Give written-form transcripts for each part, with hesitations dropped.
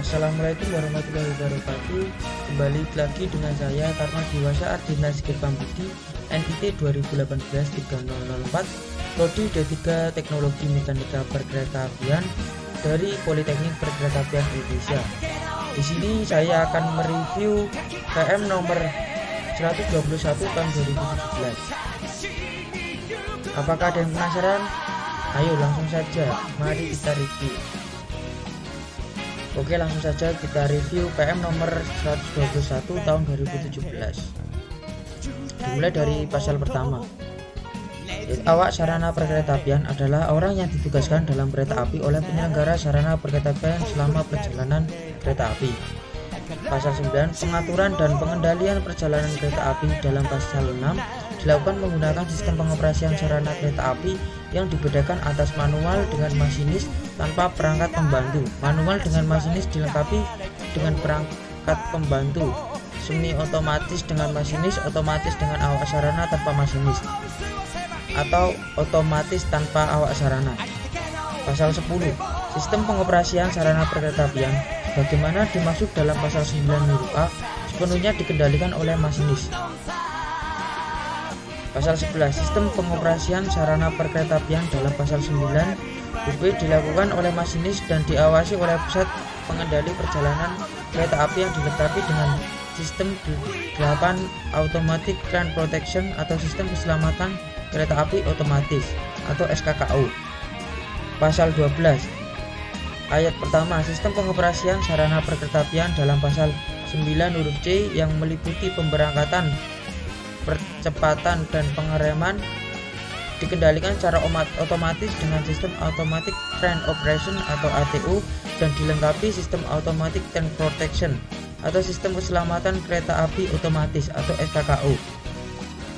Assalamualaikum warahmatullahi wabarakatuh. Kembali lagi dengan saya Karma Dewasa Ardina Sigit Pambudi, NIT 2018-3004, Prodi D3 Teknologi Mekanika Perkeretaapian dari Politeknik Perkeretaapian Indonesia. Di sini saya akan mereview PM nomor 121 tahun 2017. Apakah ada yang penasaran? Ayo langsung saja, mari kita review. Oke, langsung saja kita review PM nomor 121 tahun 2017. Dimulai dari pasal pertama. Awak sarana perkeretaapian adalah orang yang ditugaskan dalam kereta api oleh penyelenggara sarana perkeretaapian selama perjalanan kereta api. Pasal 9. Pengaturan dan pengendalian perjalanan kereta api dalam pasal 6 dilakukan menggunakan sistem pengoperasian sarana kereta api yang dibedakan atas manual dengan masinis tanpa perangkat pembantu, manual dengan masinis dilengkapi dengan perangkat pembantu, semi otomatis dengan masinis, otomatis dengan awak sarana tanpa masinis, atau otomatis tanpa awak sarana. Pasal 10. Sistem pengoperasian sarana perkeretaapian bagaimana dimaksud dalam pasal 9 huruf A sepenuhnya dikendalikan oleh masinis. Pasal 11. Sistem pengoperasian sarana perkeretaapian dalam pasal 9 huruf B dilakukan oleh masinis dan diawasi oleh pusat pengendali perjalanan kereta api yang dilengkapi dengan sistem 8 Automatic Train Protection atau sistem keselamatan kereta api otomatis atau SKKO. Pasal 12. Ayat pertama. Sistem pengoperasian sarana perkeretaapian dalam pasal 9 huruf C yang meliputi pemberangkatan, percepatan dan pengereman dikendalikan secara otomatis dengan sistem Automatic Train Operation atau ATO dan dilengkapi sistem Automatic Train Protection atau sistem keselamatan kereta api otomatis atau SKKO.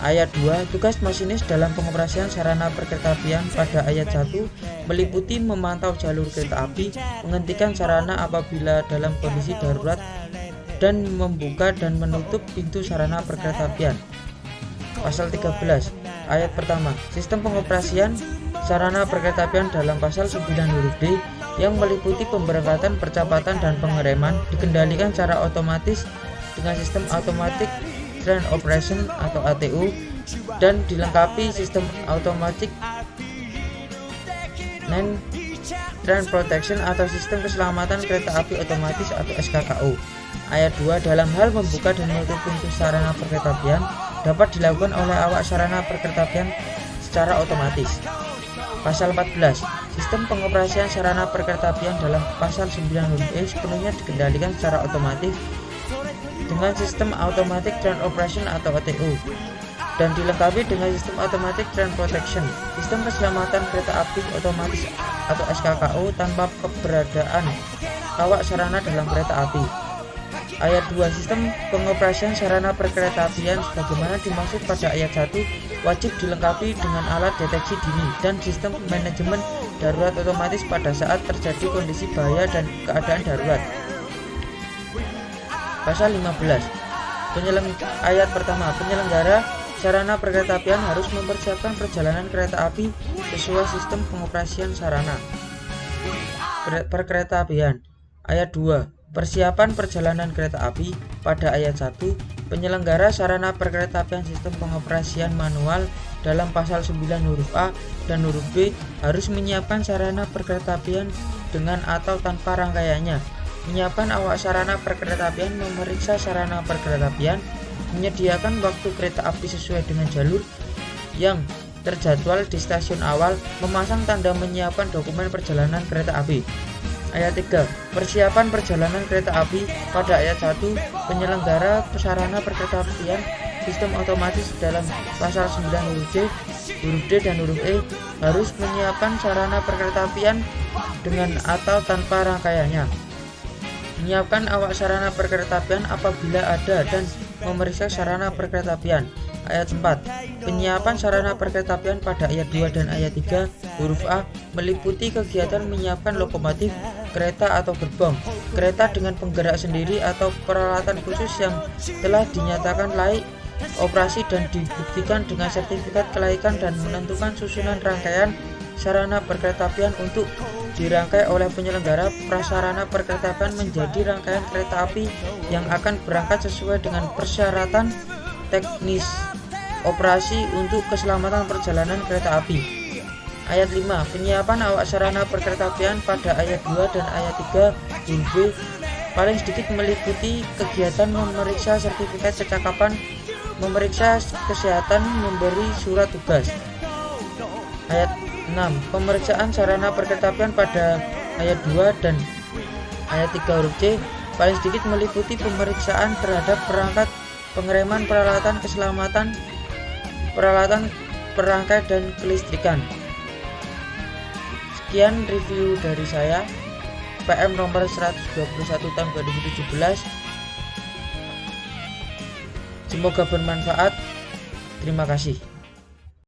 Ayat 2. Tugas masinis dalam pengoperasian sarana perkeretaapian pada ayat 1 meliputi memantau jalur kereta api, menghentikan sarana apabila dalam kondisi darurat, dan membuka dan menutup pintu sarana perkeretaapian. Pasal 13. Ayat pertama. Sistem pengoperasian sarana perkeretaapian dalam pasal 9 huruf D yang meliputi pemberangkatan, percepatan dan pengereman dikendalikan secara otomatis dengan sistem Automatic Train Operation atau ATO dan dilengkapi sistem Automatic Train Protection atau sistem keselamatan kereta api otomatis atau SKKO. Ayat 2. Dalam hal membuka dan menutup pintu sarana perkeretaapian dapat dilakukan oleh awak sarana perkeretaapian secara otomatis. Pasal 14. Sistem pengoperasian sarana perkeretaapian dalam pasal 9 huruf E sepenuhnya dikendalikan secara otomatis dengan sistem Automatic Train Operation atau ATO dan dilengkapi dengan sistem Automatic Train Protection, sistem keselamatan kereta api otomatis atau SKKO tanpa keberadaan awak sarana dalam kereta api. Ayat 2. Sistem pengoperasian sarana perkeretaapian sebagaimana dimaksud pada ayat 1 wajib dilengkapi dengan alat deteksi dini dan sistem manajemen darurat otomatis pada saat terjadi kondisi bahaya dan keadaan darurat. Pasal 15. Ayat pertama. Penyelenggara sarana perkeretaapian harus mempersiapkan perjalanan kereta api sesuai sistem pengoperasian sarana perkeretaapian. Ayat 2. Persiapan perjalanan kereta api. Pada ayat 1, penyelenggara sarana perkeretaapian sistem pengoperasian manual dalam pasal 9 huruf A dan huruf B harus menyiapkan sarana perkeretaapian dengan atau tanpa rangkaiannya, menyiapkan awak sarana perkeretaapian, memeriksa sarana perkeretaapian, menyediakan waktu kereta api sesuai dengan jalur yang terjadwal di stasiun awal, memasang tanda menyiapkan dokumen perjalanan kereta api. Ayat 3. Persiapan perjalanan kereta api. Pada ayat 1, penyelenggara sarana perkeretaapian sistem otomatis dalam pasal 9 huruf C, huruf D dan huruf E harus menyiapkan sarana perkeretaapian dengan atau tanpa rangkaiannya, menyiapkan awak sarana perkeretaapian apabila ada dan memeriksa sarana perkeretaapian. Ayat 4. Penyiapan sarana perkeretaapian pada ayat 2 dan ayat 3 huruf A meliputi kegiatan menyiapkan lokomotif, kereta atau gerbong, kereta dengan penggerak sendiri atau peralatan khusus yang telah dinyatakan layak operasi dan dibuktikan dengan sertifikat kelaikan dan menentukan susunan rangkaian sarana perkeretaapian untuk dirangkai oleh penyelenggara prasarana perkeretaapian menjadi rangkaian kereta api yang akan berangkat sesuai dengan persyaratan teknis operasi untuk keselamatan perjalanan kereta api. Ayat 5. Penyiapan awak sarana perkeretaapian pada ayat 2 dan ayat 3 huruf B paling sedikit meliputi kegiatan memeriksa sertifikat kecakapan, memeriksa kesehatan, memberi surat tugas. Ayat 6. Pemeriksaan sarana perkeretaapian pada ayat 2 dan ayat 3 huruf C paling sedikit meliputi pemeriksaan terhadap perangkat pengereman, peralatan keselamatan, peralatan perangkai dan kelistrikan. Sekian review dari saya, PM nomor 121 tahun 2017. Semoga bermanfaat. Terima kasih.